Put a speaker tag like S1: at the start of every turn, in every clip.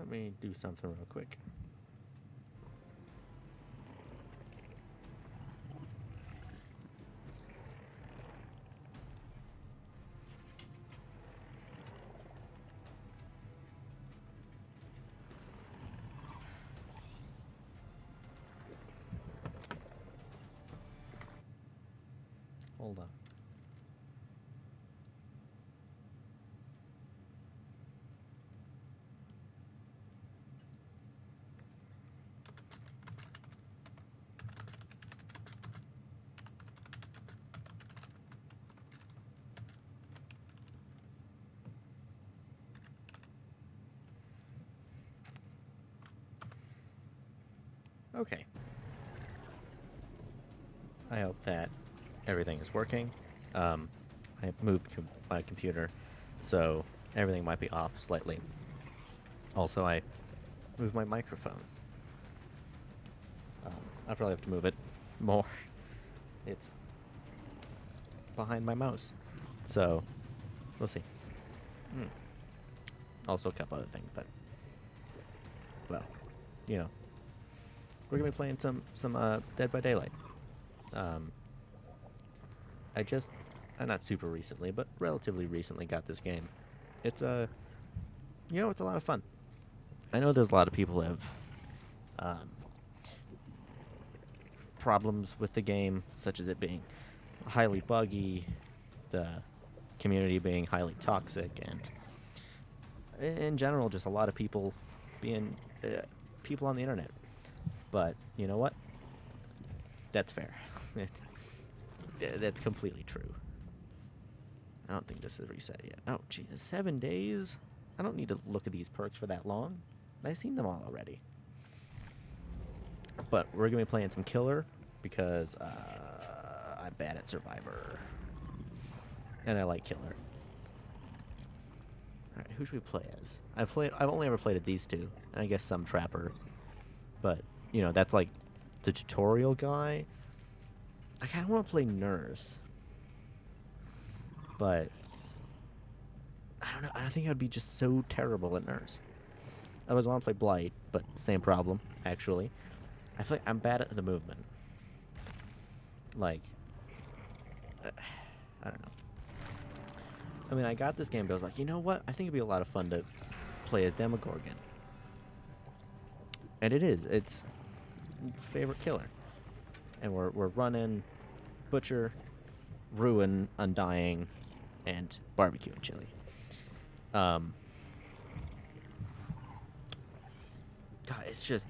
S1: Let me do something real quick. Hold on. Okay. I hope that everything is working. I moved my computer, so everything might be off slightly. Also, I moved my microphone. I probably have to move it more. It's behind my mouse, so we'll see. Hmm. Also, a couple other things, but well, you know, we're gonna be playing some Dead by Daylight. Um, I just, not super recently, but relatively recently got this game. It's it's a lot of fun. I know there's a lot of people who have um, problems with the game, such as it being highly buggy, the community being highly toxic, and in general, just a lot of people being people on the internet. But you know what? That's fair. That's completely true. I don't think this is reset yet. Oh, gee, 7 days? I don't need to look at these perks for that long. I've seen them all already. But we're going to be playing some Killer because I'm bad at Survivor. And I like Killer. Alright, who should we play as? I've only ever played at these two. And I guess some Trapper. But, that's like the tutorial guy. I kind of want to play Nurse. But I don't know. I think I'd be just so terrible at Nurse. I always want to play Blight, but same problem, actually. I feel like I'm bad at the movement. Like, I don't know. I mean, I got this game, but I was like, you know what? I think it'd be a lot of fun to play as Demogorgon. And it is. It's favorite killer. And we're running Butcher, Ruin, Undying, and Barbecue and Chili. God, it's just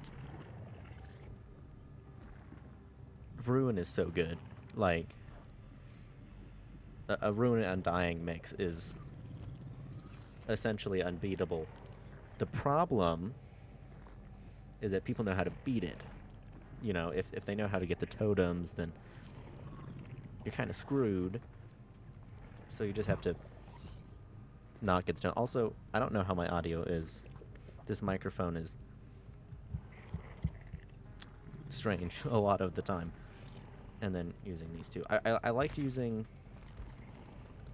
S1: Ruin is so good. Like a Ruin and Undying mix is essentially unbeatable. The problem is that people know how to beat it. If they know how to get the totems, then you're kind of screwed. So you just have to not get the totem. Also, I don't know how my audio is. This microphone is strange a lot of the time. And then using these two. I liked using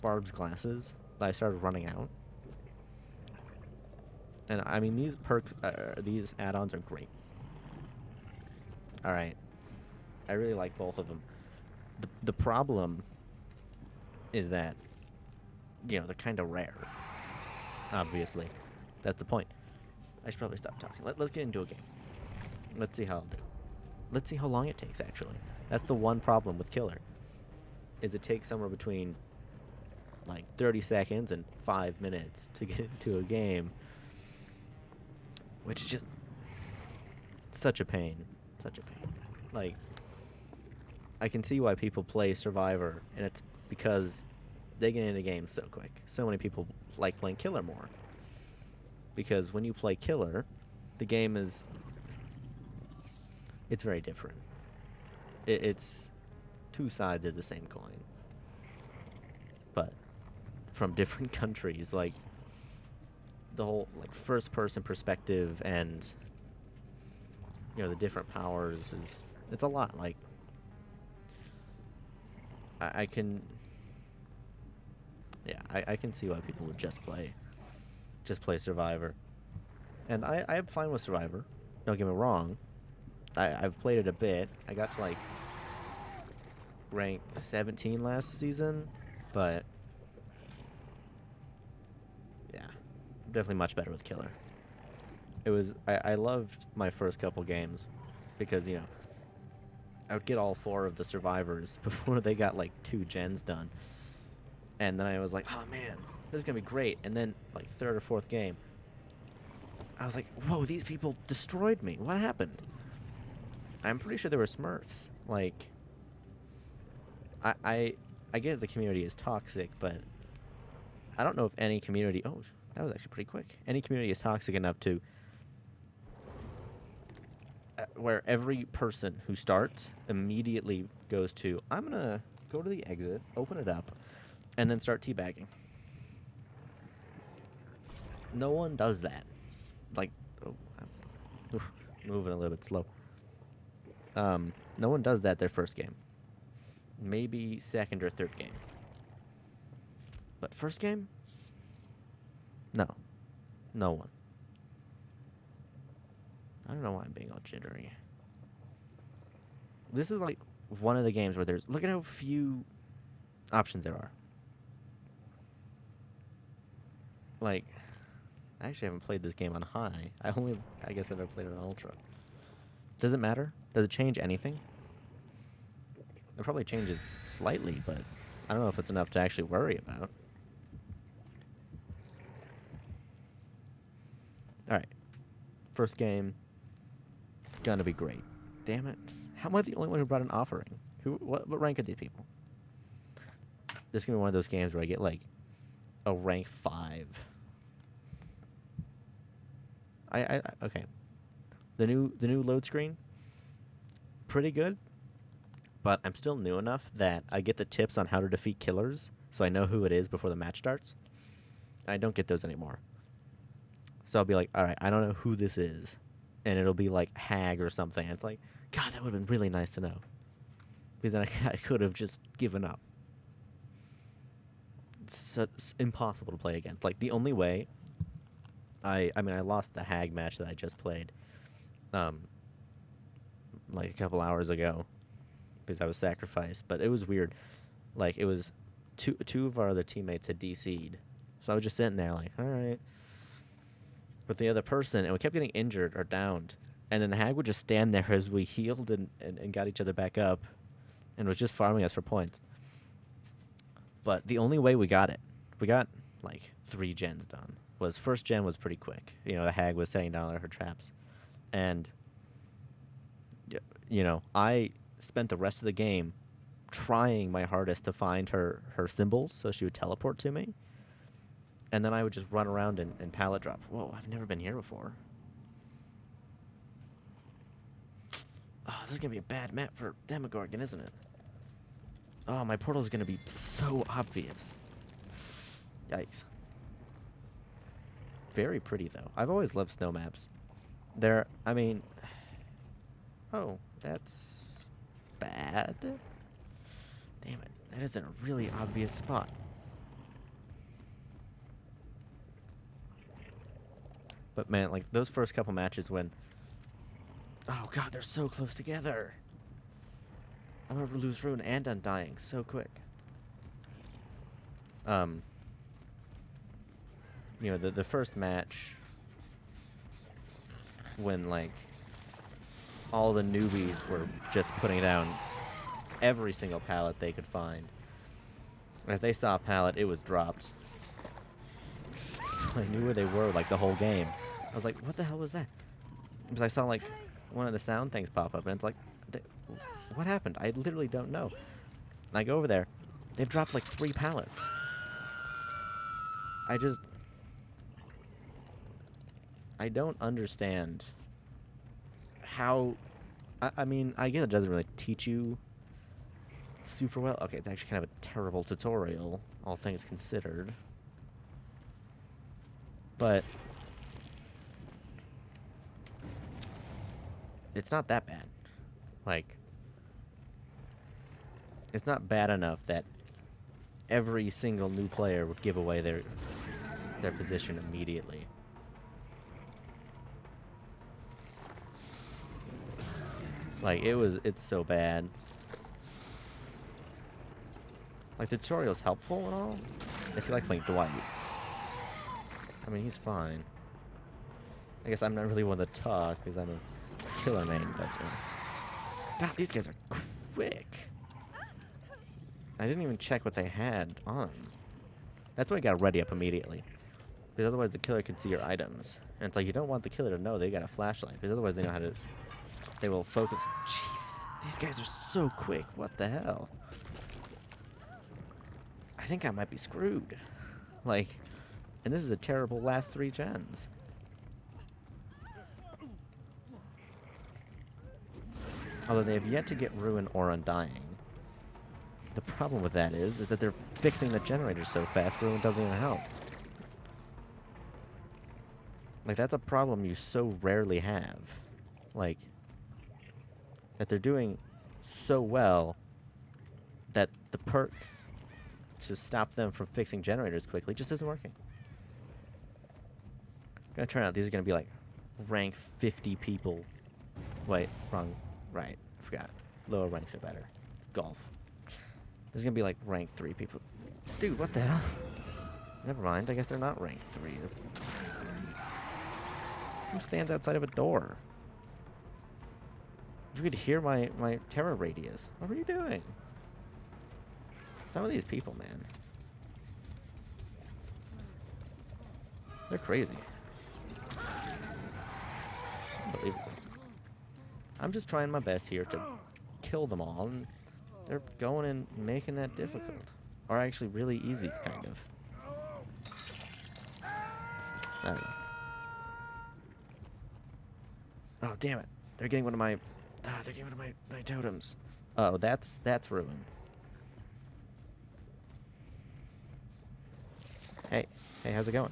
S1: Barb's glasses, but I started running out. And I mean, these add-ons are great. All right, I really like both of them. The problem is that they're kind of rare. Obviously, that's the point. I should probably stop talking. Let's get into a game. Let's see how I'll do. Let's see how long it takes. Actually, that's the one problem with Killer. Is it takes somewhere between like 30 seconds and 5 minutes to get into a game, which is just such a pain. Such a pain. Like, I can see why people play Survivor, and it's because they get into games so quick. So many people like playing Killer more. Because when you play Killer, the game it's very different. It's two sides of the same coin. But from different countries, like the whole like first person perspective and the different powers it's a lot. Like I can I can see why people would just play Survivor. And I'm fine with Survivor. Don't get me wrong. I've played it a bit. I got to like rank 17 last season, but yeah, definitely much better with Killer. I loved my first couple games because, you know, I would get all 4 of the survivors before they got like 2 gens done. And then I was like, oh man, this is gonna be great. And then like 3rd or 4th game, I was like, whoa, these people destroyed me. What happened? I'm pretty sure they were Smurfs. Like, I get the community is toxic, but I don't know if any community. Oh, that was actually pretty quick. Any community is toxic enough to where every person who starts immediately goes to, I'm gonna go to the exit, open it up, and then start teabagging. No one does that. Like, oh, I'm moving a little bit slow. No one does that their first game. Maybe 2nd or 3rd game. But first game? No. No one. I don't know why I'm being all jittery. This is like one of the games where there's... Look at how few options there are. Like, I actually haven't played this game on high. I guess I've never played it on ultra. Does it matter? Does it change anything? It probably changes slightly, but I don't know if it's enough to actually worry about. Alright. First game. Gonna be great. Damn it. How am I the only one who brought an offering? What rank are these people? This is gonna be one of those games where I get like a rank 5. Okay. The new load screen, pretty good, but I'm still new enough that I get the tips on how to defeat killers, so I know who it is before the match starts. I don't get those anymore. So I'll be like, all right, I don't know who this is, and it'll be like Hag or something. And it's like, God, that would have been really nice to know, because then I could have just given up. It's impossible to play against. Like, the only way I mean, I lost the Hag match that I just played, like a couple hours ago, because I was sacrificed. But it was weird. Like, it was two of our other teammates had DC'd, so I was just sitting there like, all right, with the other person, and we kept getting injured or downed, and then the Hag would just stand there as we healed and got each other back up, and was just farming us for points. But the only way we got like 3 gens done. Was first gen was pretty quick. You know, the Hag was setting down all her traps. And, you know, I spent the rest of the game trying my hardest to find her symbols so she would teleport to me. And then I would just run around and pallet drop. Whoa, I've never been here before. Oh, this is going to be a bad map for Demogorgon, isn't it? Oh, my portal is going to be so obvious. Yikes. Very pretty, though. I've always loved snow maps. I mean... Oh, that's... bad? Damn it. That is in a really obvious spot. But, man, like, those first couple matches when... Oh, God, they're so close together. I'm gonna lose Rune and Undying so quick. You know, the first match, when, like, all the newbies were just putting down every single pallet they could find. And if they saw a pallet, it was dropped. So I knew where they were, like, the whole game. I was like, what the hell was that? Because I saw, like, one of the sound things pop up, and it's like, what happened? I literally don't know. And I go over there. They've dropped, like, 3 pallets. I don't understand how... I mean, I guess it doesn't really teach you super well. Okay, it's actually kind of a terrible tutorial, all things considered. But... it's not that bad. Like... it's not bad enough that every single new player would give away their position immediately. Like, it's so bad. Like, the tutorial's helpful and all, if you like playing Dwight. I mean, he's fine. I guess I'm not really one to talk, because I'm a killer main, but... God, these guys are quick. I didn't even check what they had on them. That's why I got ready up immediately. Because otherwise the killer can see your items. And it's like, you don't want the killer to know they got a flashlight. Because otherwise they know how to... They will focus... Jeez, these guys are so quick. What the hell? I think I might be screwed. Like... And this is a terrible last 3 gens. Although they have yet to get Ruin or Undying. The problem with that is that they're fixing the generators so fast, Ruin doesn't even help. Like, that's a problem you so rarely have. Like, that they're doing so well that the perk to stop them from fixing generators quickly just isn't working. Gonna turn out these are gonna be like rank 50 people. Wait, wrong. Right, I forgot. Lower ranks are better. Golf. This is gonna be like rank 3 people. Dude, what the hell? Never mind, I guess they're not rank 3. Who stands outside of a door? You could hear my terror radius. What were you doing? Some of these people, man. They're crazy. Unbelievable. I'm just trying my best here to kill them all, and they're going and making that difficult. Or actually really easy, kind of. I don't know. Oh, damn it. They're getting one of my... they're getting one of my totems. Oh, that's Ruin. Hey. Hey, how's it going?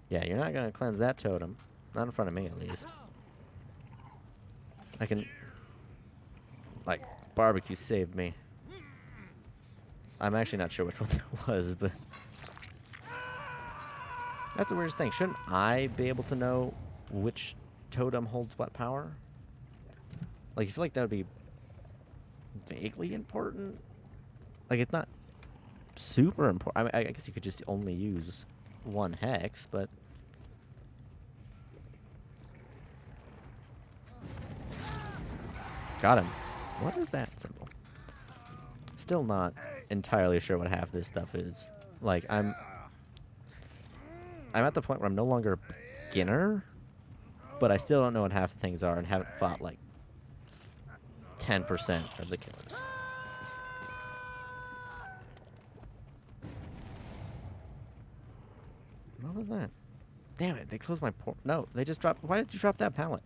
S1: Yeah, you're not gonna cleanse that totem. Not in front of me, at least. I can... Like, barbecue saved me. I'm actually not sure which one that was, but... That's the weirdest thing. Shouldn't I be able to know which totem holds what power? Like, I feel like that would be vaguely important. Like, it's not super important. I mean, I guess you could just only use one hex, but... Got him. What is that symbol? Still not entirely sure what half this stuff is. Like, I'm at the point where I'm no longer a beginner, but I still don't know what half the things are and haven't fought, like, 10% of the killers. What was that? Damn it, they closed my port. No, they just dropped... Why did you drop that pallet?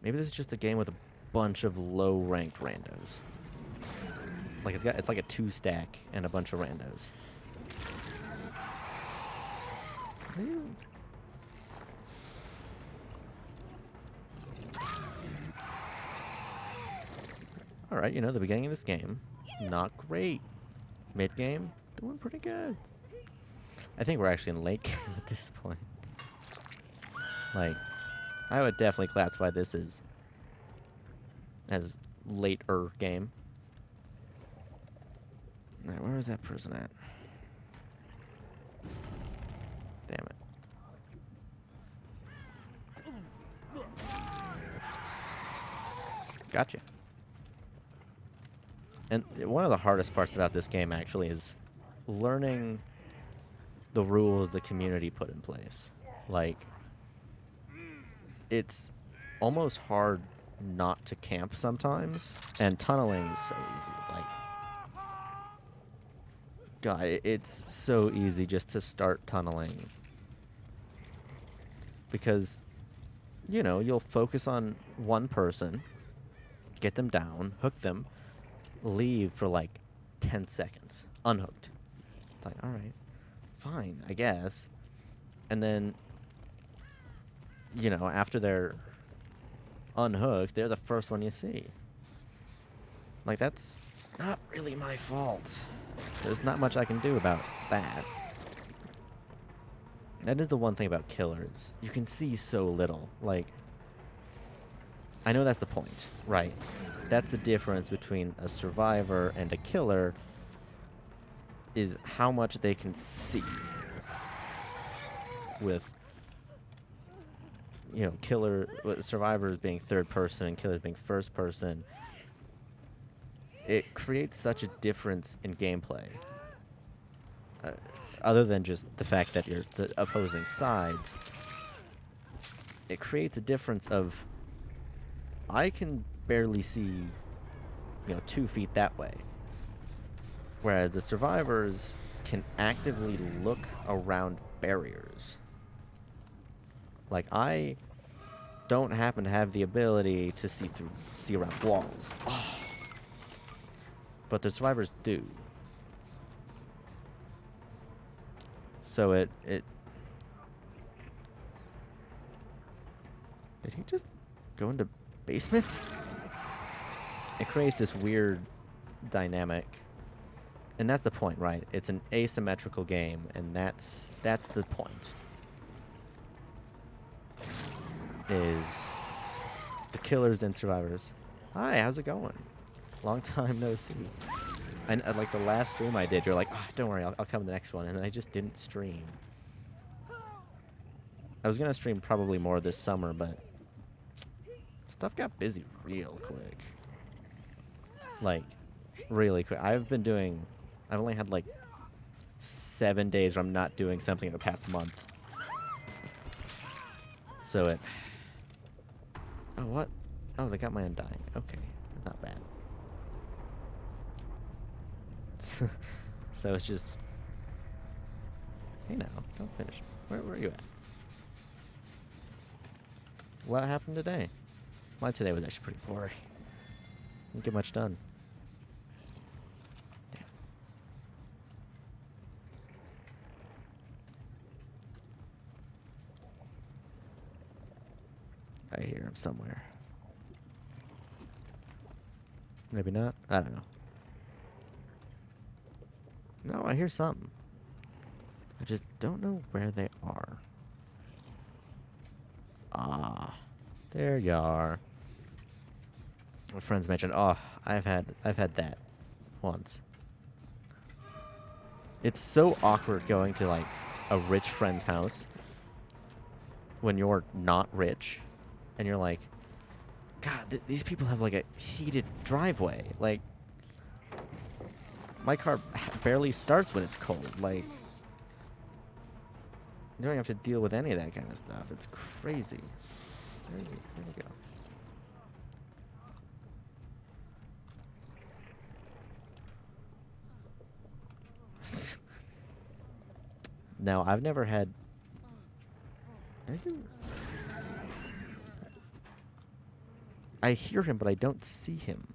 S1: Maybe this is just a game with a bunch of low-ranked randos. Like, it's like a 2-stack and a bunch of randos. Alright, you know, the beginning of this game, not great. Mid-game, doing pretty good. I think we're actually in late game at this point. Like, I would definitely classify this as later game. Alright, where is that person at? Damn it. Gotcha. And one of the hardest parts about this game, actually, is learning the rules the community put in place. Like, it's almost hard not to camp sometimes, and tunneling is so easy. Like, God, it's so easy just to start tunneling. Because, you know, you'll focus on one person, get them down, hook them, leave for like 10 seconds, unhooked. It's like, alright, fine, I guess. And then, you know, after they're unhooked, they're the first one you see. Like, that's not really my fault. There's not much I can do about that. That is the one thing about killers. You can see so little. Like, I know that's the point, right? That's the difference between a survivor and a killer, is how much they can see. With, you know, survivors being third person and killers being first person, it creates such a difference in gameplay. Other than just the fact that you're the opposing sides, it creates a difference of, I can barely see, 2 feet that way. Whereas the survivors can actively look around barriers. Like, I don't happen to have the ability to see around walls. Oh. But the survivors do. So it did he just go into basement? It creates this weird dynamic. And that's the point, right? It's an asymmetrical game, and that's the point. Is the killers and survivors. Hi, how's it going? Long time no see. And like the last stream I did, you're like, oh, don't worry, I'll come to the next one. And I just didn't stream. I was going to stream probably more this summer, but stuff got busy real quick. Like, really quick. I've only had like 7 days where I'm not doing something in the past month. So it... Oh, what? Oh, they got my Undying. Okay, not bad. So it's just... Hey now, don't finish. Where are you at? What happened today? Mine today was actually pretty boring. Didn't get much done. Damn. I hear him somewhere. Maybe not. I don't know. No, I hear something. I just don't know where they are. Ah, there you are. My friends mentioned, oh, I've had that once. It's so awkward going to like a rich friend's house when you're not rich, and you're like, God, these people have like a heated driveway. Like, my car barely starts when it's cold. Like, you don't have to deal with any of that kind of stuff. It's crazy. Where'd you go? Now, I've never had... I hear him, but I don't see him.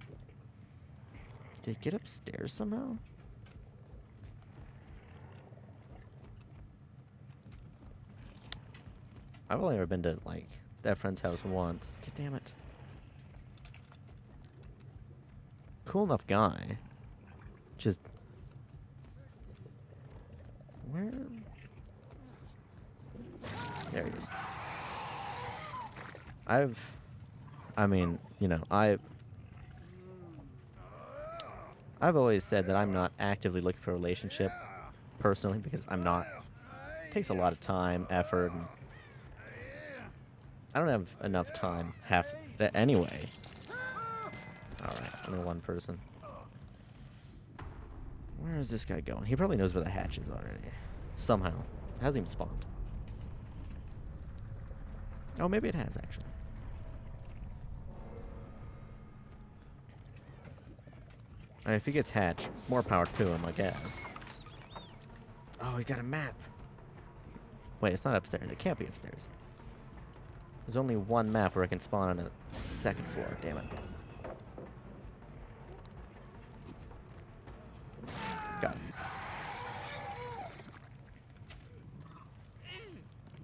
S1: Did he get upstairs somehow? I've only ever been to, like, that friend's house once. God damn it. Cool enough guy. Just... Where... There he is. I've always said that I'm not actively looking for a relationship, personally, because I'm not. It takes a lot of time, effort, and I don't have enough time anyway. Alright, only one person. Where is this guy going? He probably knows where the hatch is already. Somehow. It hasn't even spawned. Oh, maybe it has, actually. And if he gets hatch, more power to him, I guess. Oh, he's got a map. Wait, it's not upstairs. It can't be upstairs. There's only one map where I can spawn on a second floor. Damn it. Got it.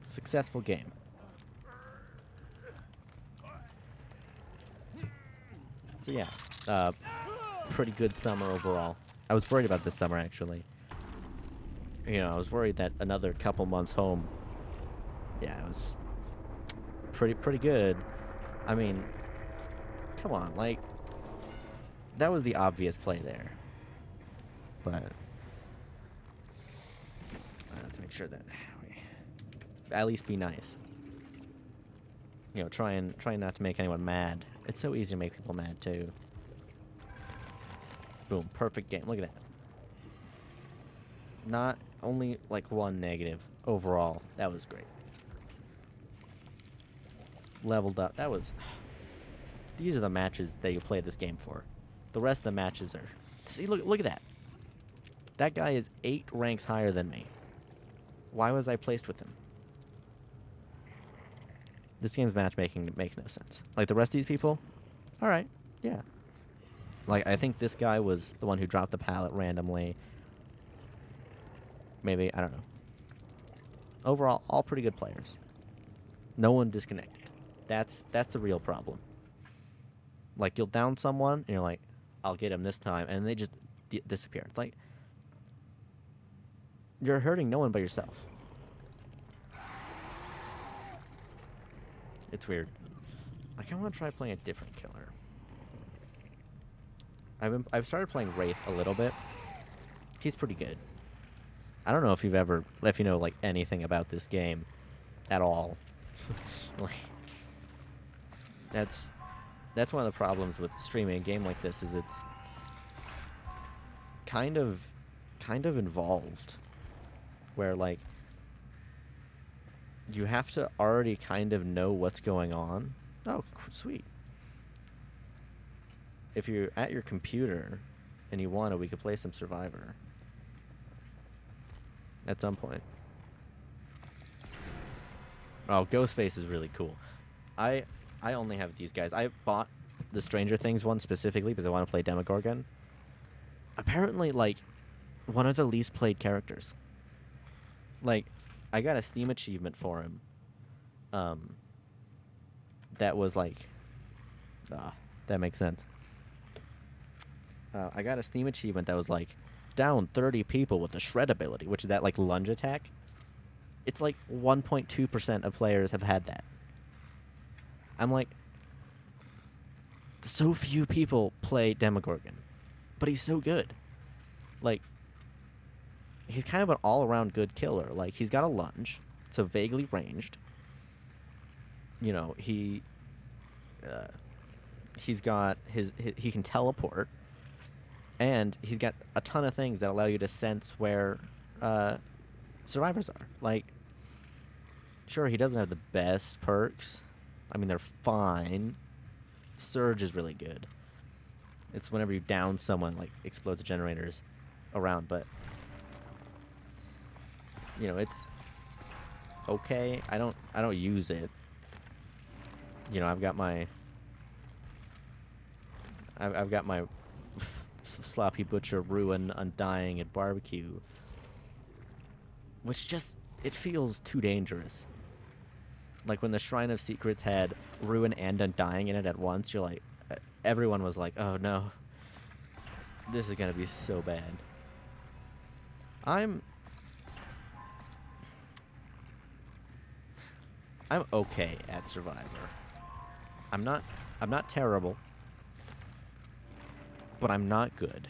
S1: Successful game. So yeah, pretty good summer overall. I was worried about this summer, actually. You know, I was worried that another couple months home Yeah, it was pretty good. I mean, come on, like, that was the obvious play there. But let's make sure that we at least be nice. You know, try not to make anyone mad. It's so easy to make people mad too. Boom, perfect game. Look at that. Not only like one negative overall. That was great. Leveled up. That was. These are the matches that you play this game for. The rest of the matches are. See, look at that. That guy is 8 ranks higher than me. Why was I placed with him? This game's matchmaking makes no sense. Like, the rest of these people, all right, yeah. Like, I think this guy was the one who dropped the pallet randomly. Maybe, I don't know. Overall, all pretty good players. No one disconnected. That's the real problem. Like, you'll down someone, and you're like, I'll get him this time, and they just disappear. It's like, you're hurting no one but yourself. It's weird. Like, I want to try playing a different killer. I've started playing Wraith a little bit. He's pretty good. I don't know if you know like anything about this game at all. Like, that's one of the problems with streaming a game like this is it's kind of involved, where like you have to already kind of know what's going on. Oh, sweet. If you're at your computer and you want to, we could play some Survivor at some point. Oh, Ghostface is really cool. I only have these guys. I bought the Stranger Things one specifically because I want to play Demogorgon. Apparently, like, one of the least played characters. Like, I got a Steam achievement for him. That was like, that makes sense. I got a Steam achievement that was like, down 30 people with the shred ability, which is that like lunge attack. It's like 1.2% of players have had that. I'm like, so few people play Demogorgon, but he's so good. Like, he's kind of an all-around good killer. Like, he's got a lunge, so vaguely ranged. You know, he's got he can teleport, and he's got a ton of things that allow you to sense where survivors are. Like, sure, he doesn't have the best perks. I mean, they're fine. Surge is really good. It's whenever you down someone, like, explodes the generators around, but you know, it's okay. I don't use it. You know, I've got my Sloppy Butcher, Ruin, Undying, and Barbecue, which just, it feels too dangerous. Like, when the Shrine of Secrets had Ruin and Undying in it at once, you're like, everyone was like, oh no, this is gonna be so bad. I'm okay at Survivor. I'm not terrible, but I'm not good.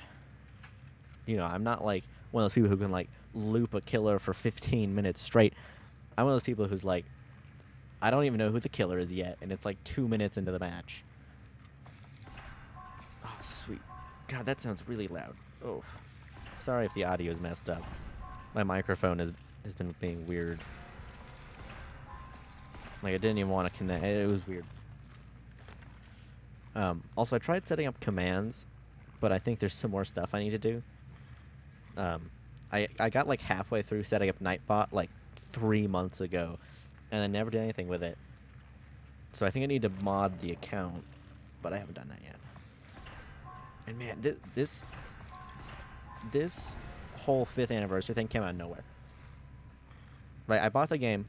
S1: You know, I'm not like one of those people who can like loop a killer for 15 minutes straight. I'm one of those people who's like, I don't even know who the killer is yet, and it's like 2 minutes into the match. Oh, sweet. God, that sounds really loud. Oh, sorry if the audio is messed up. My microphone has been being weird. Like, I didn't even want to connect. It was weird. Also, I tried setting up commands, but I think there's some more stuff I need to do. I got like halfway through setting up Nightbot like 3 months ago, and I never did anything with it. So I think I need to mod the account, but I haven't done that yet. And man, this whole 5th anniversary thing came out of nowhere. Right, I bought the game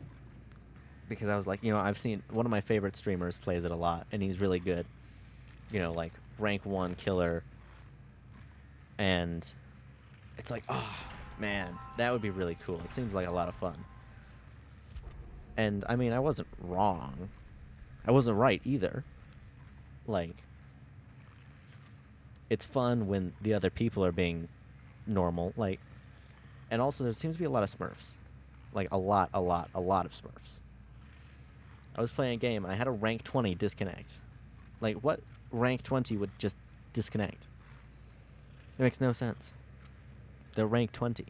S1: because I was like, you know, I've seen one of my favorite streamers plays it a lot, and he's really good. You know, like rank 1 killer. And it's like, oh man, that would be really cool. It seems like a lot of fun. And I mean, I wasn't wrong. I wasn't right either. Like, it's fun when the other people are being normal. Like, and also there seems to be a lot of Smurfs. Like, a lot of Smurfs. I was playing a game and I had a rank 20 disconnect. Like, what rank 20 would just disconnect? It makes no sense. They're rank 20.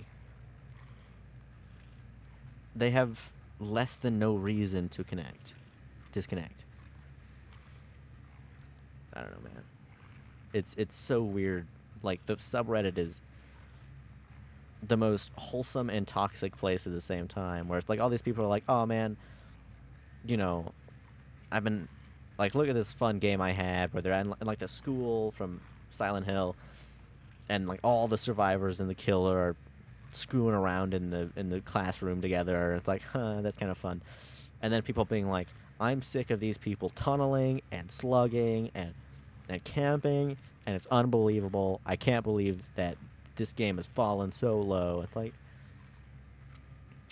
S1: They have less than no reason to disconnect. I don't know, man. It's so weird. Like, the subreddit is the most wholesome and toxic place at the same time, where it's like all these people are like, oh man, you know, I've been like, look at this fun game I had where they're in like the school from Silent Hill, and like all the survivors and the killer are screwing around in the classroom together. It's like, huh, that's kind of fun. And then people being like, I'm sick of these people tunneling and slugging and camping, and it's unbelievable. I can't believe that this game has fallen so low. It's like,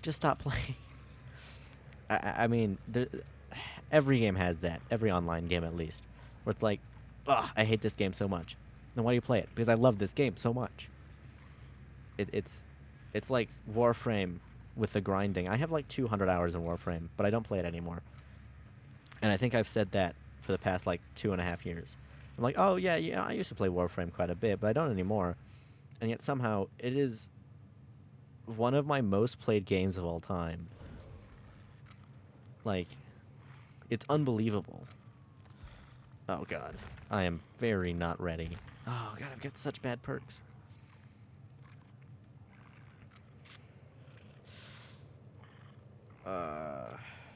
S1: just stop playing. I mean, every game has that. Every online game, at least, where it's like, ugh, I hate this game so much. Then why do you play it? Because I love this game so much. It's like Warframe with the grinding. I have like 200 hours in Warframe, but I don't play it anymore. And I think I've said that for the past like 2.5 years. I'm like, oh yeah, I used to play Warframe quite a bit, but I don't anymore. And yet somehow it is one of my most played games of all time. Like, it's unbelievable. Oh god, I am very not ready. Oh god, I've got such bad perks.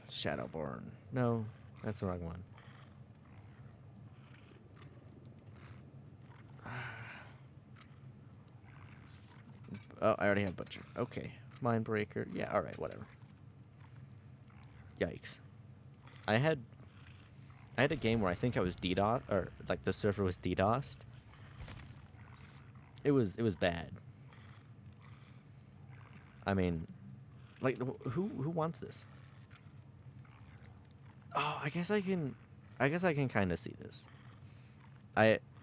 S1: Shadowborn. No, that's the wrong one. Oh, I already have Butcher. Okay. Mindbreaker. Yeah, alright, whatever. Yikes. I had a game where I think I was DDoS, or like the server was DDoSed. It was bad. I mean, like, who wants this? Oh, I guess I can kind of see this.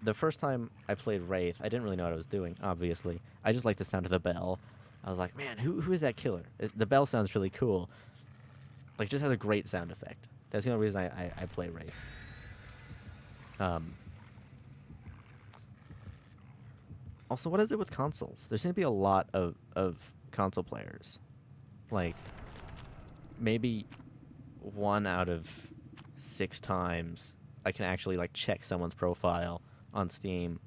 S1: The first time I played Wraith, I didn't really know what I was doing, obviously. I just liked the sound of the bell. I was like, man, who is that killer? The bell sounds really cool. Like, just has a great sound effect. That's the only reason I play Wraith. Also, what is it with consoles? There seem to be a lot of console players. Like, maybe 1 out of 6 times I can actually like check someone's profile on Steam.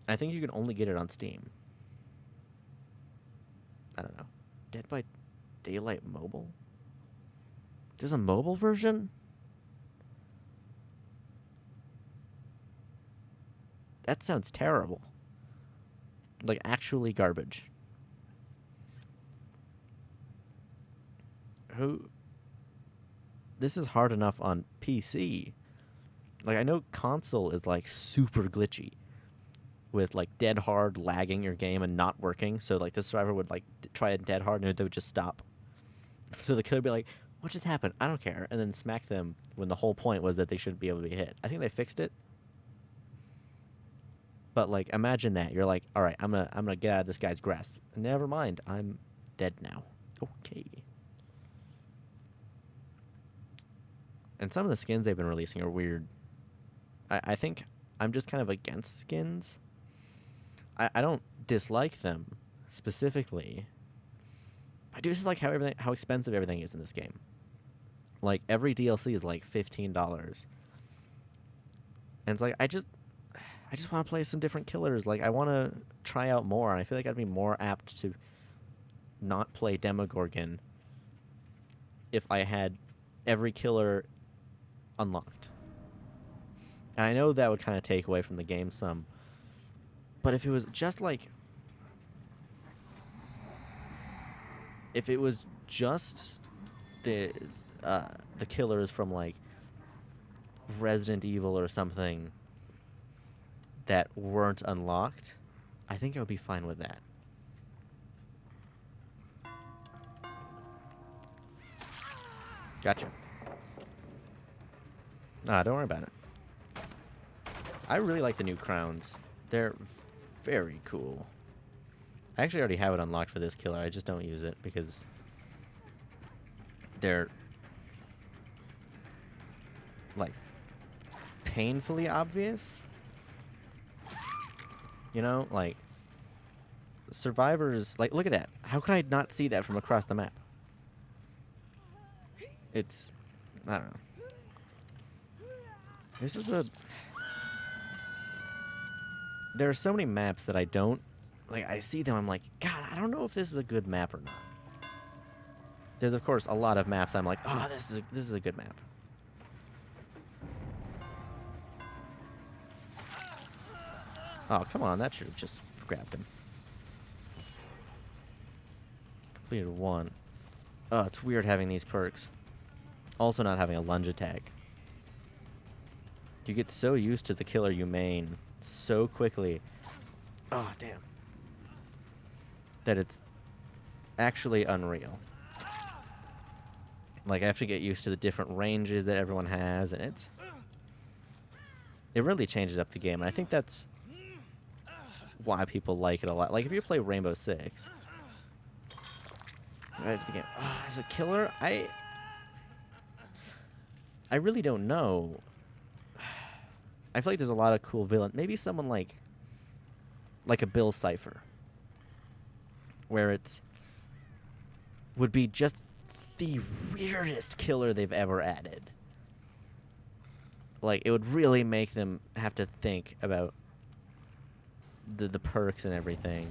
S1: I think you can only get it on Steam. I don't know. Dead by Daylight Mobile? There's a mobile version? That sounds terrible. Like, actually garbage. This is hard enough on PC. Like, I know console is like super glitchy with like dead hard lagging your game and not working. So like this survivor would like try a dead hard and they would just stop. So the killer would be like, what just happened? I don't care. And then smack them when the whole point was that they shouldn't be able to be hit. I think they fixed it. But like, imagine that. You're like, all right, I'm gonna get out of this guy's grasp. Never mind, I'm dead now. Okay. And some of the skins they've been releasing are weird. I think I'm just kind of against skins. I don't dislike them specifically. I do just like how expensive everything is in this game. Like, every DLC is like $15. And it's like, I just want to play some different killers. Like, I want to try out more. And I feel like I'd be more apt to not play Demogorgon if I had every killer unlocked. And I know that would kind of take away from the game some. But if it was just like... If it was just the killers from, like, Resident Evil or something that weren't unlocked, I think I would be fine with that. Gotcha. Ah, don't worry about it. I really like the new crowns. They're very cool. I actually already have it unlocked for this killer. I just don't use it because they're like painfully obvious. You know, like survivors, like look at that. How could I not see that from across the map? It's, I don't know. This is a, there are so many maps that I don't, like I see them, I'm like, God, I don't know if this is a good map or not. There's of course a lot of maps I'm like, oh, this is a good map. Oh, come on, that should have just grabbed him. Completed 1. Oh, it's weird having these perks. Also not having a lunge attack. You get so used to the killer you main so quickly. Oh, damn. That it's actually unreal. Like, I have to get used to the different ranges that everyone has, and it really changes up the game, and I think that's why people like it a lot. Like, if you play Rainbow Six, right at the game, as a killer, I really don't know. I feel like there's a lot of cool villain. Maybe someone like a Bill Cipher, where it's would be just the weirdest killer they've ever added. Like, it would really make them have to think about the perks and everything.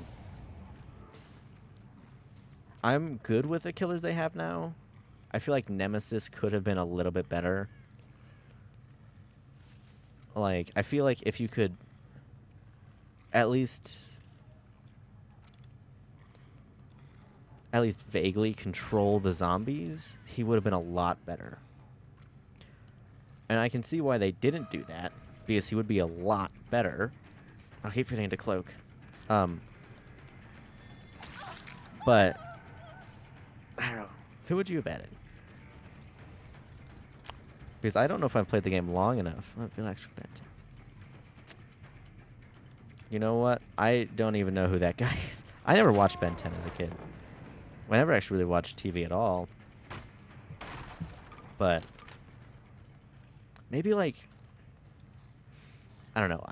S1: I'm good with the killers they have now. I feel like Nemesis could have been a little bit better. Like, I feel like if you could at least vaguely control the zombies, he would have been a lot better. And I can see why they didn't do that, because he would be a lot better. I keep forgetting to cloak. But I don't know. Who would you have added? Because I don't know if I've played the game long enough. I feel actually bad too. You know what? I don't even know who that guy is. I never watched Ben 10 as a kid. I never actually really watched TV at all. But maybe like, I don't know.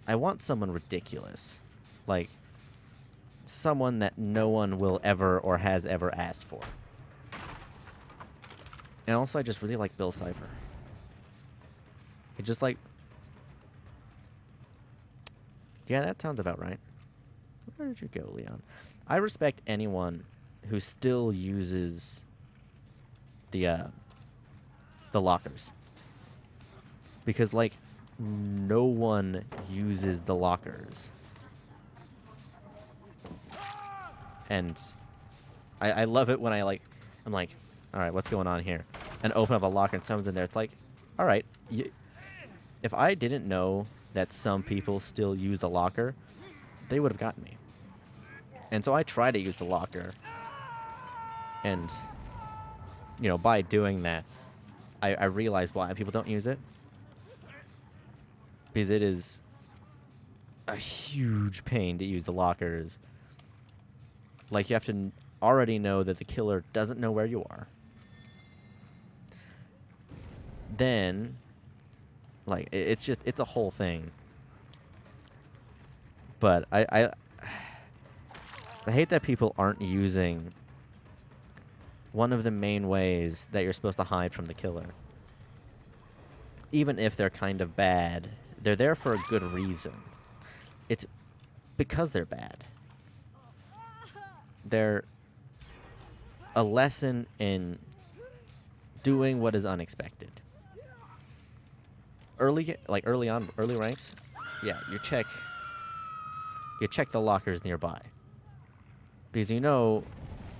S1: I want someone ridiculous. Like someone that no one will ever or has ever asked for. And also I just really like Bill Cipher. It just like, yeah, that sounds about right. Where did you go, Leon? I respect anyone who still uses the lockers. Because, like, no one uses the lockers. And I love it when I'm like, all right, what's going on here? And open up a locker and someone's in there. It's like, all right, if I didn't know that some people still use the locker, they would have gotten me. And so I try to use the locker. And, you know, by doing that, I realize why people don't use it. Because it is a huge pain to use the lockers. Like, you have to already know that the killer doesn't know where you are. Then, like, it's a whole thing. But I hate that people aren't using one of the main ways that you're supposed to hide from the killer. Even if they're kind of bad, they're there for a good reason. It's because they're bad. They're a lesson in doing what is unexpected. Early ranks, yeah, you check the lockers nearby. Because you know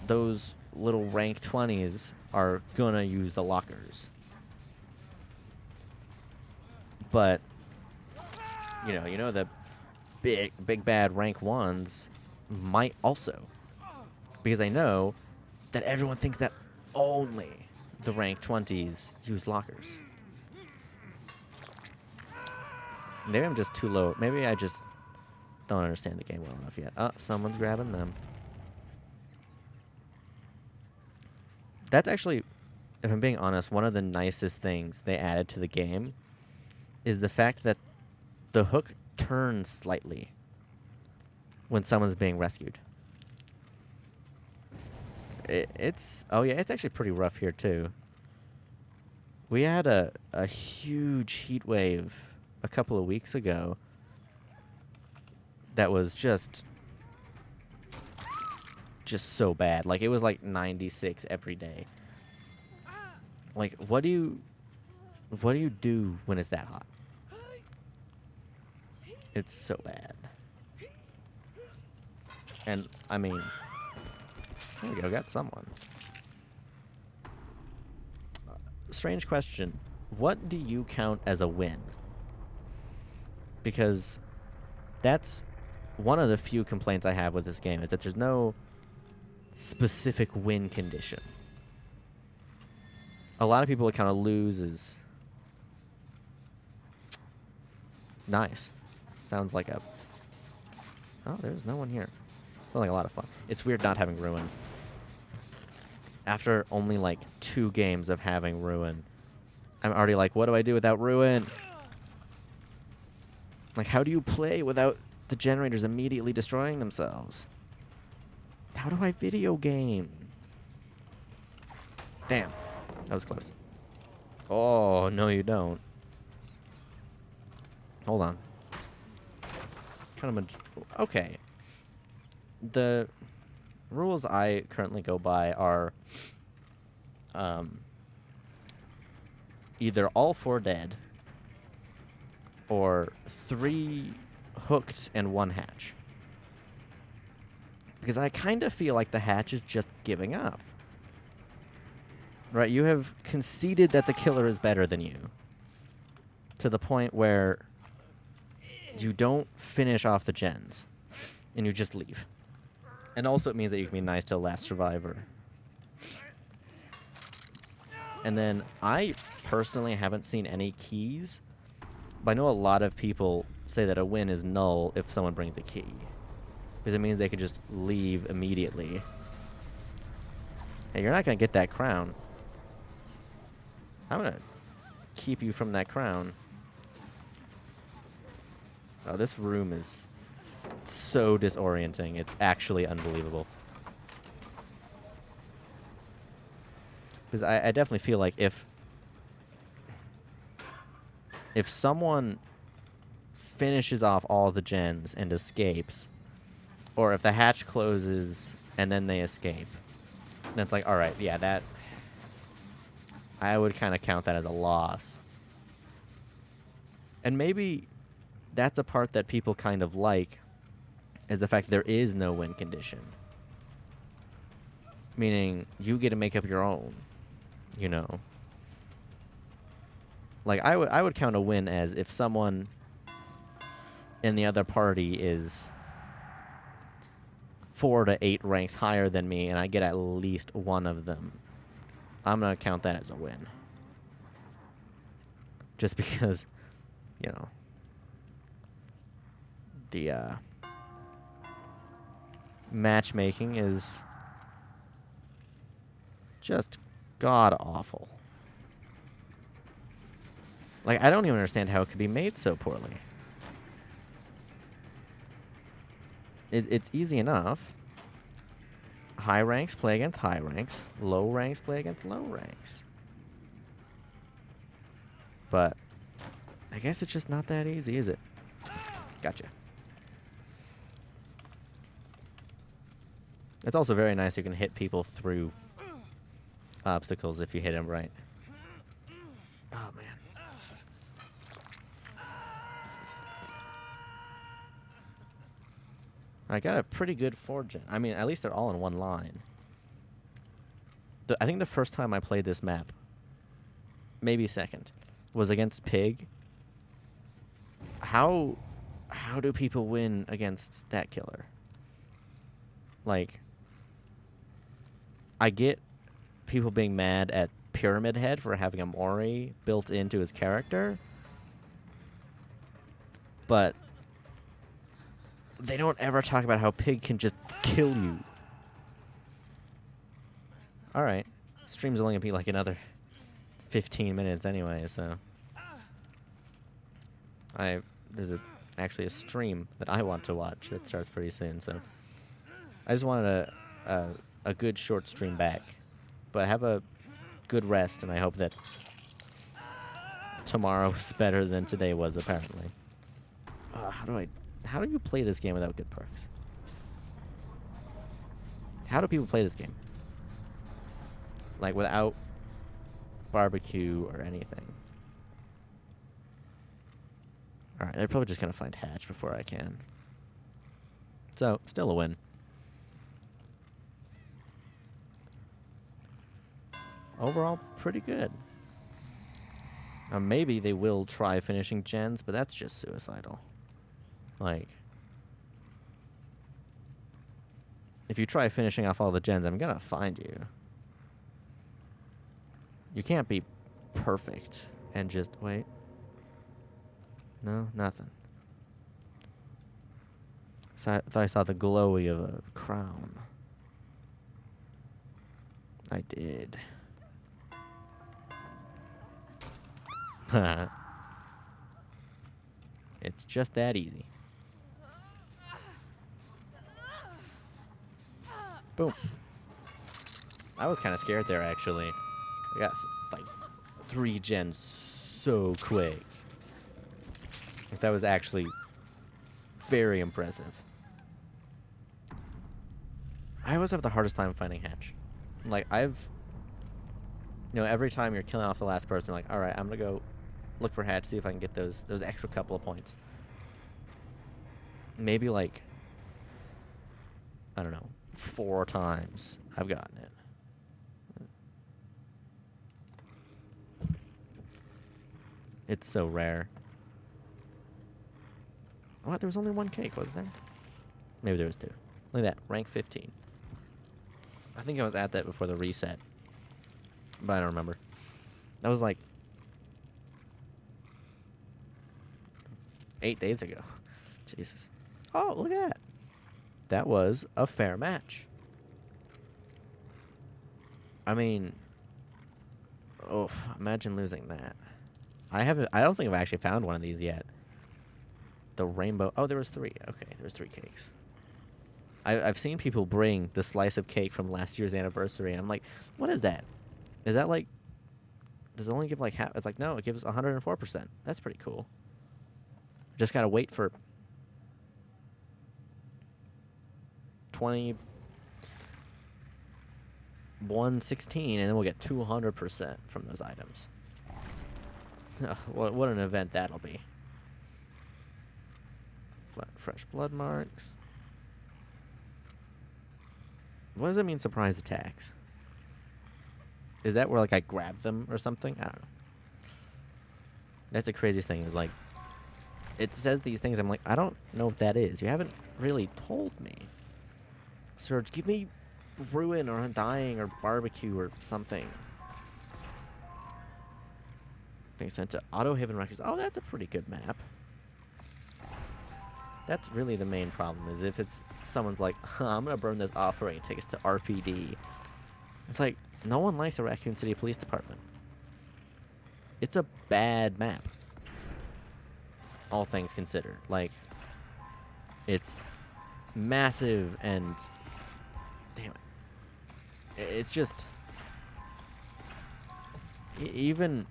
S1: those little rank 20s are gonna use the lockers. But you know the big bad rank 1s might also. Because I know that everyone thinks that only the rank 20s use lockers. Maybe I'm just too low. Maybe I just don't understand the game well enough yet. Oh, someone's grabbing them. That's actually, if I'm being honest, one of the nicest things they added to the game is the fact that the hook turns slightly when someone's being rescued. It's actually pretty rough here too. We had a huge heat wave a couple of weeks ago that was just so bad. Like, it was like 96 every day. Like, what do you do when it's that hot? It's so bad. And I mean, there we go, got someone. Strange question. What do you count as a win? Because that's one of the few complaints I have with this game, is that there's no specific win condition. A lot of people would kind of lose as nice. Sounds like a... Oh, there's no one here. Sounds like a lot of fun. It's weird not having Ruin. After only like 2 games of having Ruin, I'm already like, what do I do without Ruin? Like, how do you play without the generators immediately destroying themselves? How do I video game? Damn. That was close. Oh, no you don't. Hold on. Kind of okay. The rules I currently go by are either all 4 dead or 3 hooked and 1 hatch. Because I kind of feel like the hatch is just giving up. Right, you have conceded that the killer is better than you. To the point where you don't finish off the gens. And you just leave. And also it means that you can be nice to the last survivor. And then I personally haven't seen any keys. But I know a lot of people say that a win is null if someone brings a key. Because it means they could just leave immediately. Hey, you're not going to get that crown. I'm going to keep you from that crown. Oh, this room is so disorienting. It's actually unbelievable. Because I definitely feel like if someone finishes off all the gens and escapes, or if the hatch closes and then they escape, then it's like, all right, yeah, that... I would kind of count that as a loss. And maybe that's a part that people kind of like, is the fact there is no win condition. Meaning, you get to make up your own, you know. Like, I would count a win as if someone in the other party is 4 to 8 ranks higher than me, and I get at least one of them. I'm going to count that as a win. Just because, you know, the matchmaking is just god-awful. Like, I don't even understand how it could be made so poorly. It's easy enough. High ranks play against high ranks. Low ranks play against low ranks. But I guess it's just not that easy, is it? Gotcha. It's also very nice you can hit people through obstacles if you hit them right. Oh, man. I got a pretty good 4-gen. I mean, at least they're all in one line. I think the first time I played this map, maybe second, was against Pig. How do people win against that killer? Like, I get people being mad at Pyramid Head for having a Mori built into his character. But they don't ever talk about how Pig can just kill you. Alright. Stream's only going to be like another 15 minutes anyway, so. There's actually a stream that I want to watch that starts pretty soon, so. I just wanted a good short stream back. But have a good rest, and I hope that tomorrow is better than today was, apparently. How do you play this game without good perks? How do people play this game? Like, without barbecue or anything. Alright, they're probably just gonna find Hatch before I can. So, still a win. Overall, pretty good. Now, maybe they will try finishing gens, but that's just suicidal. Like, if you try finishing off all the gens, I'm gonna find you. You can't be perfect and just wait. No, nothing. So I thought I saw the glowy of a crown. I did. It's just that easy. Boom. I was kind of scared there, actually. I got, like, 3 gens so quick. Like, that was actually very impressive. I always have the hardest time finding Hatch. Like, every time you're killing off the last person, like, alright, I'm gonna go look for Hatch, see if I can get those extra couple of points. Maybe, like, I don't know, 4 times I've gotten it. It's so rare. What? There was only 1 cake, wasn't there? Maybe there was 2. Look at that. Rank 15. I think I was at that before the reset. But I don't remember. That was like 8 days ago. Jesus. Oh, look at that. That was a fair match. I mean, oof, imagine losing that. I don't think I've actually found one of these yet. The rainbow. Oh, there was 3. Okay, there was 3 cakes. I've seen people bring the slice of cake from last year's anniversary, and I'm like, what is that? Is that like, does it only give like half? It's like, no, it gives 104%. That's pretty cool. Just gotta wait for 2116, and then we'll get 200% from those items. What an event that'll be. Fresh blood marks. What does it mean, surprise attacks? Is that where, like, I grab them or something? I don't know. That's the craziest thing, is, like, it says these things, I'm like, I don't know what that is. You haven't really told me. Surge, give me Ruin or Undying or Barbecue or something. Being sent to Auto Haven Records. Oh, that's a pretty good map. That's really the main problem, is if it's someone's like, I'm going to burn this offering and take us to RPD. It's like, no one likes the Raccoon City Police Department. It's a bad map. All things considered. Like, it's massive and... Damn it. It's just... Even...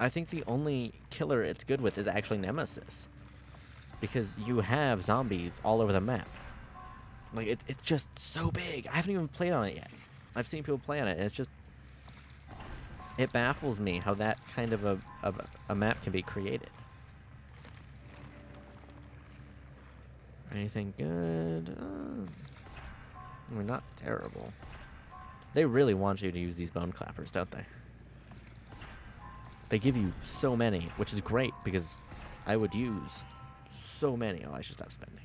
S1: I think the only killer it's good with is actually Nemesis. Because you have zombies all over the map. Like, it's just so big. I haven't even played on it yet. I've seen people play on it, and it's just... It baffles me how that kind of a map can be created. Anything good? I mean, not terrible. They really want you to use these bone clappers, don't they? They give you so many, which is great, because I would use so many. Oh, I should stop spending.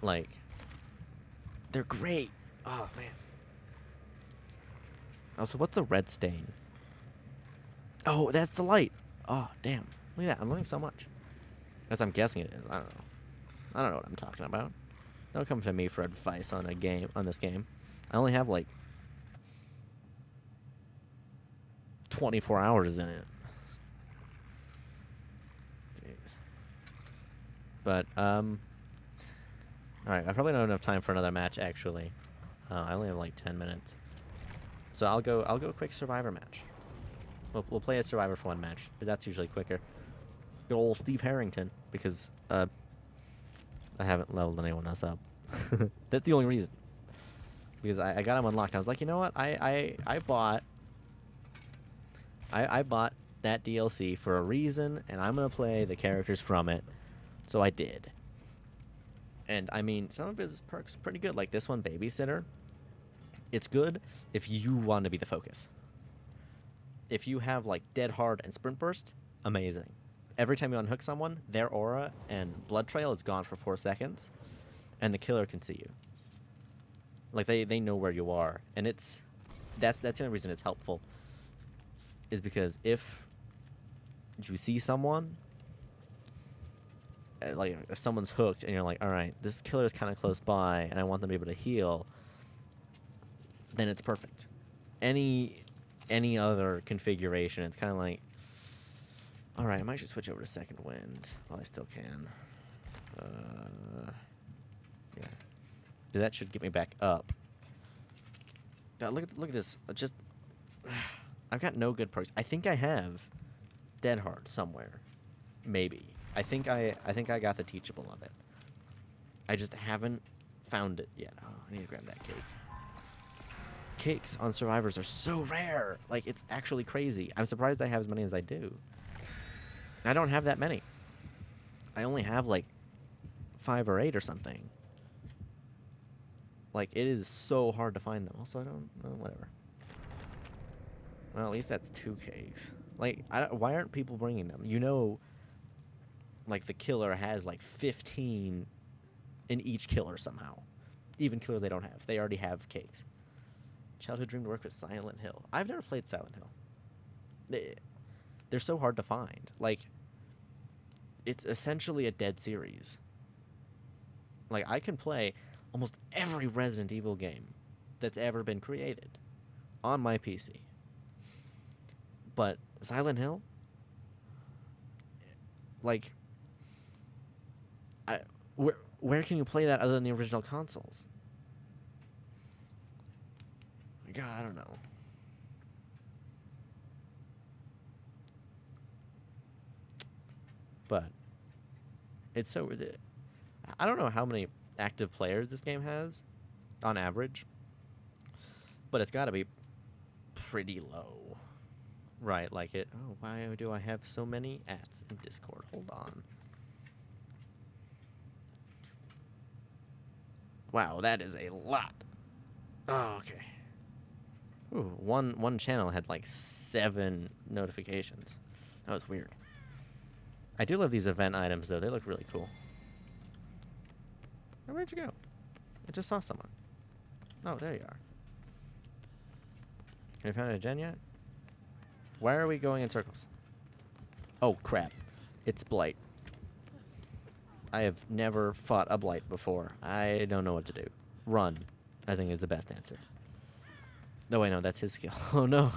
S1: Like, they're great. Oh, man. Also, what's the red stain? Oh, that's the light. Oh, damn. Look at that. I'm learning so much. As I'm guessing it is. I don't know. I don't know what I'm talking about. Don't come to me for advice on this game. I only have like 24 hours in it. Jeez. But all right, I probably don't have enough time for another match actually. I only have like 10 minutes. So I'll go quick survivor match. We'll play a survivor for one match, but that's usually quicker. Good old Steve Harrington, because I haven't leveled anyone else up. That's the only reason. Because I got him unlocked. I was like, you know what? I bought that DLC for a reason, and I'm gonna play the characters from it. So I did. And I mean, some of his perks are pretty good. Like this one, Babysitter. It's good if you want to be the focus. If you have like Dead Hard and Sprint Burst, amazing. Every time you unhook someone, their aura and blood trail is gone for 4 seconds, and the killer can see you. Like they know where you are, and that's the only reason it's helpful. Is because if you see someone, like if someone's hooked and you're like, all right, this killer is kind of close by, and I want them to be able to heal, then it's perfect. Any other configuration, it's kind of like, all right, I might just switch over to Second Wind while I still can. Yeah, that should get me back up. God, look at this. Just, I've got no good perks. I think I have Dead Hard somewhere, maybe. I think I got the teachable of it. I just haven't found it yet. Oh, I need to grab that cake. Cakes on survivors are so rare. Like, it's actually crazy. I'm surprised I have as many as I do. I don't have that many. I only have like 5 or 8 or something. Like, it is so hard to find them. Also, I don't know, whatever. Well, at least that's 2 cakes. Like, why aren't people bringing them? You know, like, the killer has like 15 in each killer somehow. Even killers they don't have. They already have cakes. Childhood dream to work with Silent Hill. I've never played Silent Hill. They're so hard to find. Like, it's essentially a dead series. Like, I can play almost every Resident Evil game that's ever been created on my PC. But Silent Hill? Like, where can you play that other than the original consoles? God, I don't know. But it's so... I don't know how many active players this game has on average, but it's got to be pretty low. Right, like it... Oh, why do I have so many ads in Discord? Hold on. Wow, that is a lot. Oh, okay. Ooh, one channel had like 7 notifications. That was weird. I do love these event items, though. They look really cool. Oh, where'd you go? I just saw someone. Oh, there you are. Have you found a gen yet? Why are we going in circles? Oh, crap. It's Blight. I have never fought a Blight before. I don't know what to do. Run, I think, is the best answer. No, wait, no, that's his skill. Oh, no.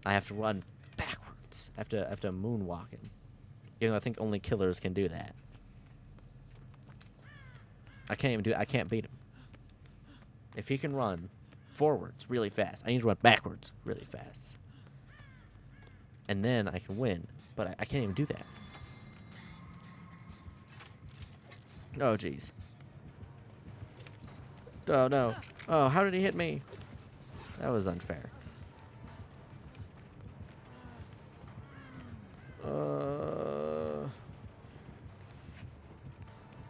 S1: I have to run backwards. I have to moonwalk him. Even though I think only killers can do that. I can't even do it. I can't beat him. If he can run forwards really fast, I need to run backwards really fast. And then I can win. But I can't even do that. Oh, jeez. Oh, no. Oh, how did he hit me? That was unfair.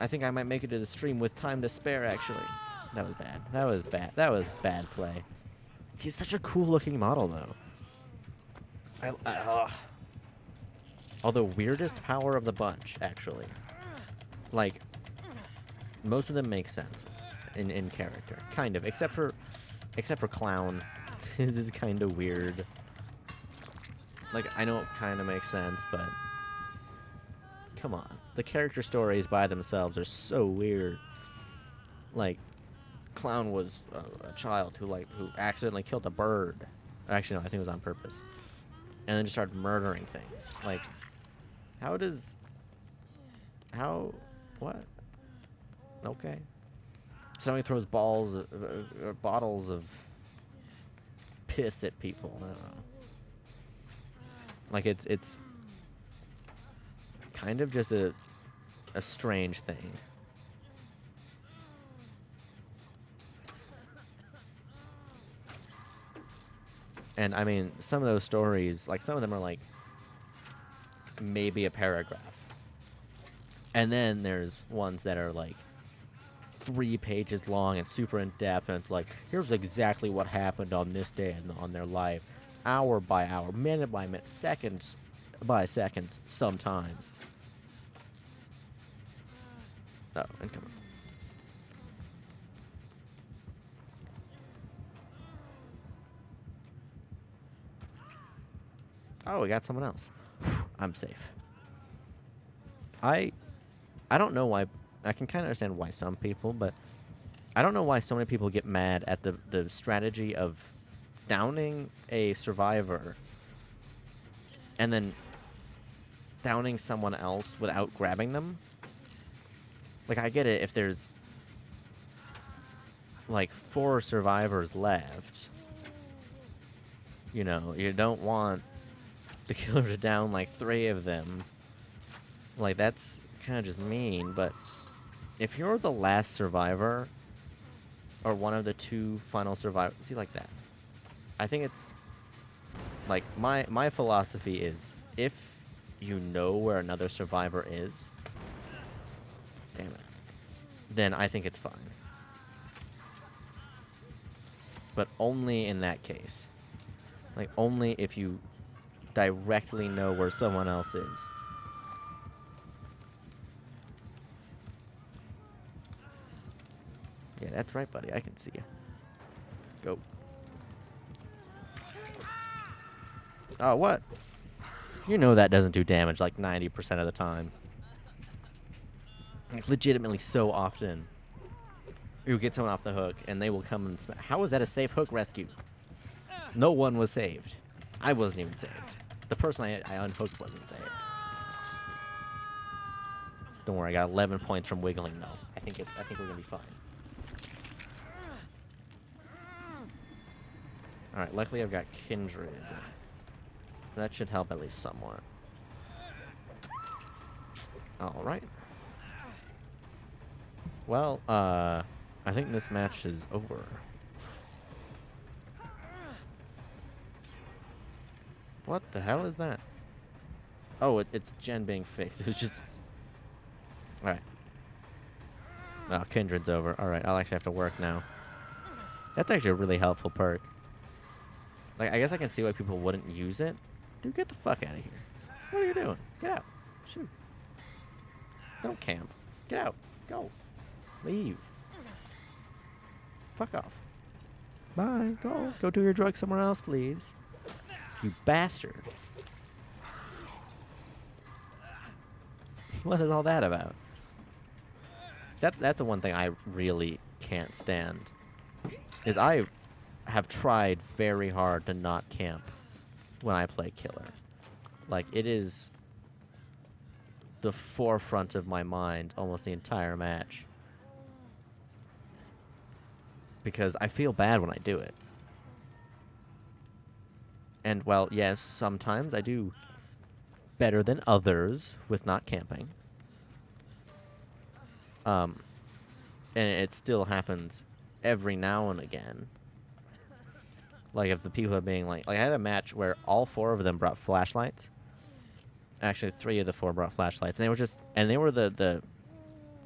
S1: I think I might make it to the stream with time to spare, actually. That was bad. That was bad. That was bad play. He's such a cool-looking model, though. Although weirdest power of the bunch, actually. Like, most of them make sense in character. Kind of. Except for Clown. This is kind of weird. Like, I know it kind of makes sense, but come on. The character stories by themselves are so weird. Like, Clown was a child who accidentally killed a bird. Actually, no, I think it was on purpose. And then just started murdering things. Like, what? Okay. Somebody throws bottles of piss at people. I don't know. Like, it's kind of just a strange thing. And I mean, some of those stories, like some of them are like maybe a paragraph. And then there's ones that are like 3 pages long and super in depth, and it's like, here's exactly what happened on this day on their life, hour by hour, minute by minute, seconds by seconds, sometimes. Oh, and come on. Oh, we got someone else. I'm safe. I don't know why. I can kind of understand why some people, but I don't know why so many people get mad at the strategy of downing a survivor and then downing someone else without grabbing them. Like, I get it if there's like 4 survivors left. You know, you don't want the killer to down like 3 of them. Like, that's kind of just mean, but if you're the last survivor or one of the 2 final survivors, see, like that. I think it's like my philosophy is, if you know where another survivor is, damn it, then I think it's fine. But only in that case. Like, only if you directly know where someone else is. Yeah, that's right, buddy. I can see you. Go. Oh, what? You know that doesn't do damage like 90% of the time. Like, legitimately so often. You get someone off the hook, and they will come and how is that a safe hook rescue? No one was saved. I wasn't even saved. The person I unhooked wasn't saved. Don't worry, I got 11 points from wiggling though. I think we're gonna be fine. All right, luckily I've got Kindred. That should help at least somewhat. All right. Well, I think this match is over. What the hell is that? Oh, it's Jen being fixed. It was just... Alright. Oh, Kindred's over. Alright, I'll actually have to work now. That's actually a really helpful perk. Like, I guess I can see why people wouldn't use it. Dude, get the fuck out of here. What are you doing? Get out. Shoot. Don't camp. Get out. Go. Leave. Fuck off. Bye. Go. Go do your drugs somewhere else, please. You bastard. What is all that about? That's the one thing I really can't stand. Is I have tried very hard to not camp when I play killer. Like, it is the forefront of my mind almost the entire match. Because I feel bad when I do it. And, well, yes, sometimes I do better than others with not camping. And it still happens every now and again. Like, if the people are being like... Like, I had a match where all 4 of them brought flashlights. Actually, 3 of the 4 brought flashlights. And they were just... And they were the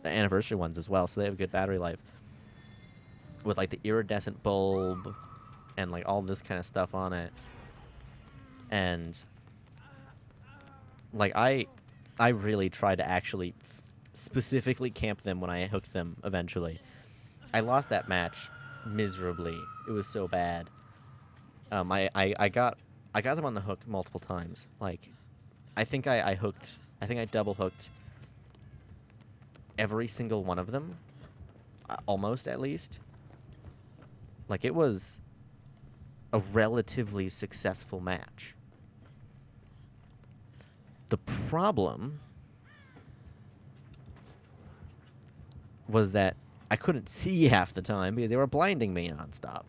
S1: anniversary ones as well, so they have good battery life. With, like, the iridescent bulb and, like, all this kind of stuff on it. And, like, I really tried to actually specifically camp them when I hooked them eventually. I lost that match miserably. It was so bad. I got them on the hook multiple times. Like, I think I double hooked every single one of them, almost at least. Like, it was a relatively successful match. The problem was that I couldn't see half the time because they were blinding me nonstop.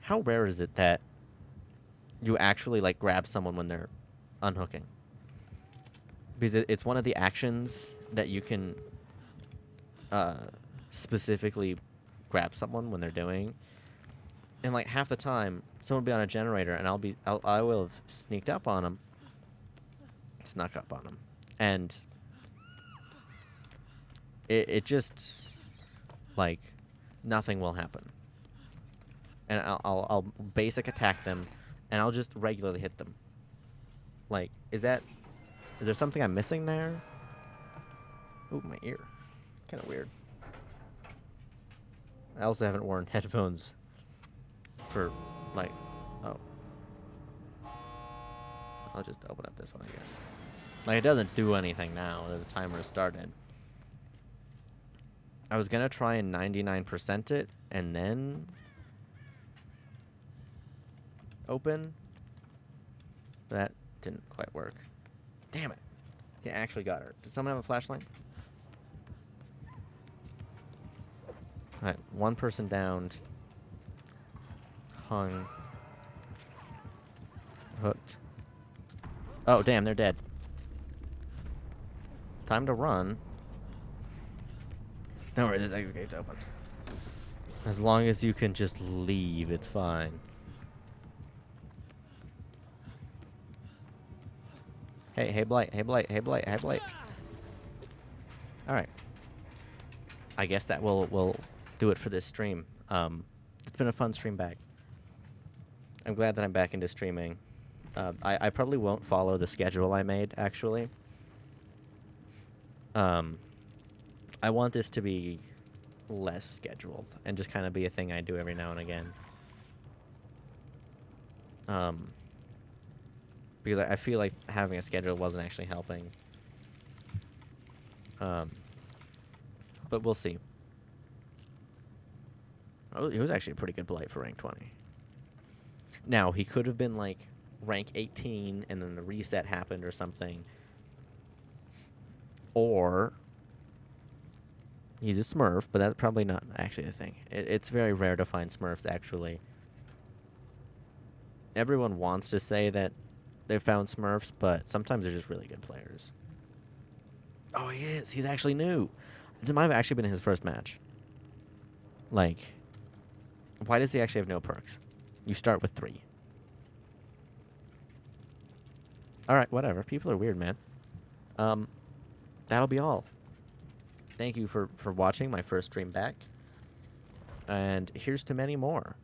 S1: How rare is it that you actually like grab someone when they're unhooking? Because it's one of the actions that you can specifically grab someone when they're doing. And like half the time, someone will be on a generator, and I will have sneaked up on them, snuck up on them, and it just like nothing will happen. And I'll basic attack them, and I'll just regularly hit them. Like, is there something I'm missing there? Ooh, my ear. Kind of weird. I also haven't worn headphones for, like, oh. I'll just open up this one, I guess. Like, it doesn't do anything now that the timer started. I was gonna try and 99% it, and then open. That didn't quite work. Damn it. It actually got her. Does someone have a flashlight? Alright, one person downed. Hung. Hooked. Oh, damn, they're dead. Time to run. Don't worry, this exit gate's open. As long as you can just leave, it's fine. Hey, Blight, hey, Blight, hey, Blight, hey, Blight. Alright. I guess that will do it for this stream. It's been a fun stream back. I'm glad that I'm back into streaming. I probably won't follow the schedule I made, actually. I want this to be less scheduled and just kind of be a thing I do every now and again. Because I feel like having a schedule wasn't actually helping. But we'll see. Oh, he was actually a pretty good Blight for rank 20. Now, he could have been like rank 18 and then the reset happened or something. Or he's a Smurf, but that's probably not actually the thing. It's very rare to find Smurfs, actually. Everyone wants to say that they've found Smurfs, but sometimes they're just really good players. Oh, he is. He's actually new. This might have actually been his first match. Like, why does he actually have no perks? You start with 3. Alright, whatever. People are weird, man. That'll be all. Thank you for watching my first stream back. And here's to many more.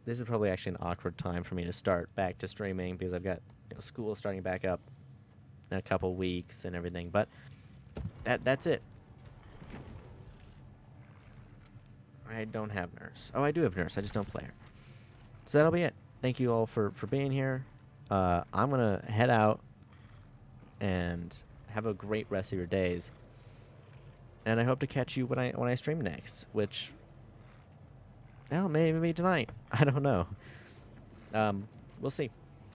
S1: This is probably actually an awkward time for me to start back to streaming because I've got school starting back up in a couple weeks and everything. But that's it. I don't have Nurse. Oh, I do have Nurse. I just don't play her. So that'll be it. Thank you all for being here. I'm going to head out and have a great rest of your days. And I hope to catch you when I stream next, which, well, maybe tonight. I don't know. We'll see.